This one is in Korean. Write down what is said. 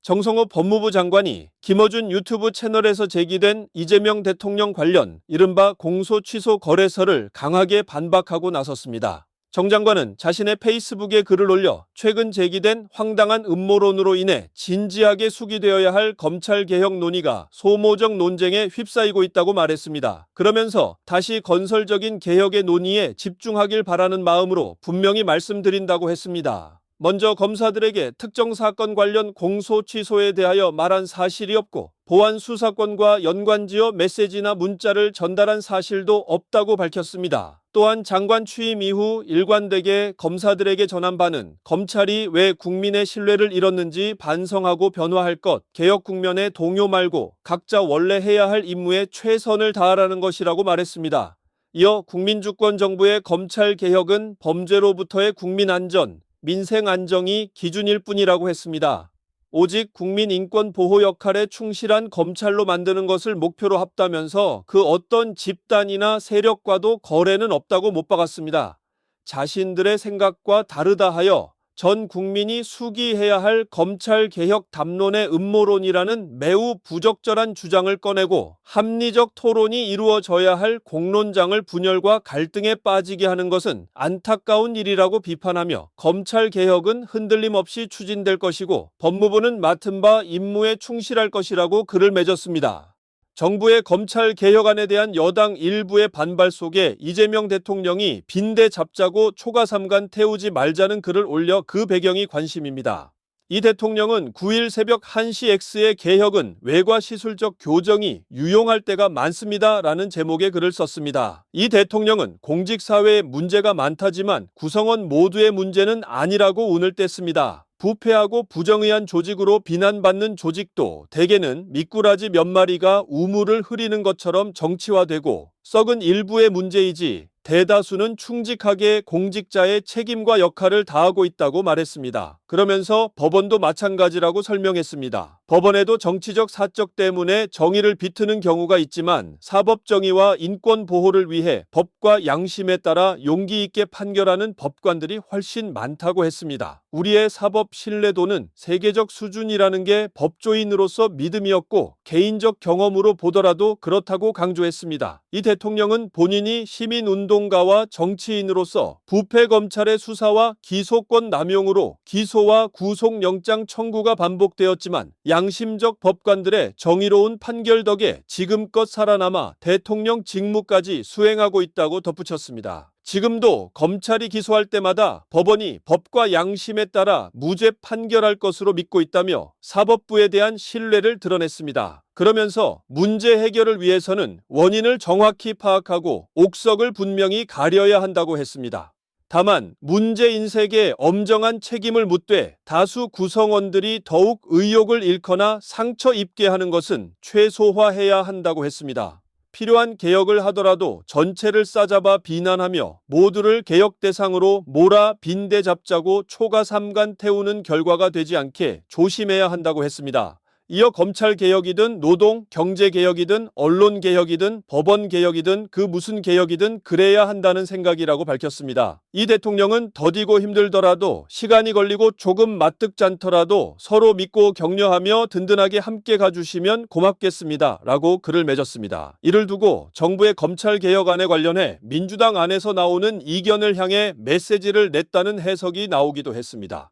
정성호 법무부 장관이 김어준 유튜브 채널에서 제기된 이재명 대통령 관련 이른바 공소 취소 거래설을 강하게 반박하고 나섰습니다. 정 장관은 자신의 페이스북에 글을 올려 최근 제기된 황당한 음모론으로 인해 진지하게 숙의되어야 할 검찰개혁 논의가 소모적 논쟁에 휩싸이고 있다고 말했습니다. 그러면서 다시 건설적인 개혁의 논의에 집중하길 바라는 마음으로 분명히 말씀드린다고 했습니다. 먼저 검사들에게 특정 사건 관련 공소 취소에 대하여 말한 사실이 없고 보안 수사권과 연관지어 메시지나 문자를 전달한 사실도 없다고 밝혔습니다. 또한 장관 취임 이후 일관되게 검사들에게 전한 바는 검찰이 왜 국민의 신뢰를 잃었는지 반성하고 변화할 것, 개혁 국면에 동요 말고 각자 원래 해야 할 임무에 최선을 다하라는 것이라고 말했습니다. 이어 국민주권 정부의 검찰 개혁은 범죄로부터의 국민 안전, 민생 안정이 기준일 뿐이라고 했습니다. 오직 국민 인권 보호 역할에 충실한 검찰로 만드는 것을 목표로 합다면서 그 어떤 집단이나 세력과도 거래는 없다고 못 박았습니다. 자신들의 생각과 다르다 하여 전 국민이 숙의해야 할 검찰개혁 담론의 음모론이라는 매우 부적절한 주장을 꺼내고 합리적 토론이 이루어져야 할 공론장을 분열과 갈등에 빠지게 하는 것은 안타까운 일이라고 비판하며 검찰개혁은 흔들림 없이 추진될 것이고 법무부는 맡은 바 임무에 충실할 것이라고 글을 맺었습니다. 정부의 검찰 개혁안에 대한 여당 일부의 반발 속에 이재명 대통령이 빈대 잡자고 초가삼간 태우지 말자는 글을 올려 그 배경이 관심입니다. 이 대통령은 9일 새벽 1시 X의 개혁은 외과 시술적 교정이 유용할 때가 많습니다 라는 제목의 글을 썼습니다. 이 대통령은 공직사회에 문제가 많다지만 구성원 모두의 문제는 아니라고 운을 뗐습니다. 부패하고 부정의한 조직으로 비난받는 조직도 대개는 미꾸라지 몇 마리가 우물을 흐리는 것처럼 정치화되고 썩은 일부의 문제이지 대다수는 충직하게 공직자의 책임과 역할을 다하고 있다고 말했습니다. 그러면서 법원도 마찬가지라고 설명했습니다. 법원에도 정치적 사적 때문에 정의를 비트는 경우가 있지만 사법정의와 인권 보호를 위해 법과 양심에 따라 용기 있게 판결하는 법관들이 훨씬 많다고 했습니다. 우리의 사법 신뢰도는 세계적 수준이라는 게 법조인으로서 믿음이었고 개인적 경험으로 보더라도 그렇다고 강조했습니다. 이 대통령은 본인이 시민운동가와 정치인으로서 부패검찰의 수사와 기소권 남용으로 기소와 구속영장 청구가 반복되었지만 양심적 법관들의 정의로운 판결 덕에 지금껏 살아남아 대통령 직무까지 수행하고 있다고 덧붙였습니다. 지금도 검찰이 기소할 때마다 법원이 법과 양심에 따라 무죄 판결할 것으로 믿고 있다며 사법부에 대한 신뢰를 드러냈습니다. 그러면서 문제 해결을 위해서는 원인을 정확히 파악하고 옥석을 분명히 가려야 한다고 했습니다. 다만 문제 인색에 엄정한 책임을 묻되 다수 구성원들이 더욱 의욕을 잃거나 상처 입게 하는 것은 최소화해야 한다고 했습니다. 필요한 개혁을 하더라도 전체를 싸잡아 비난하며 모두를 개혁 대상으로 몰아 빈대 잡자고 초가삼간 태우는 결과가 되지 않게 조심해야 한다고 했습니다. 이어 검찰개혁이든 노동, 경제개혁이든 언론개혁이든 법원개혁이든 그 무슨 개혁이든 그래야 한다는 생각이라고 밝혔습니다. 이 대통령은 더디고 힘들더라도 시간이 걸리고 조금 마뜩잖더라도 서로 믿고 격려하며 든든하게 함께 가주시면 고맙겠습니다 라고 글을 맺었습니다. 이를 두고 정부의 검찰개혁안에 관련해 민주당 안에서 나오는 이견을 향해 메시지를 냈다는 해석이 나오기도 했습니다.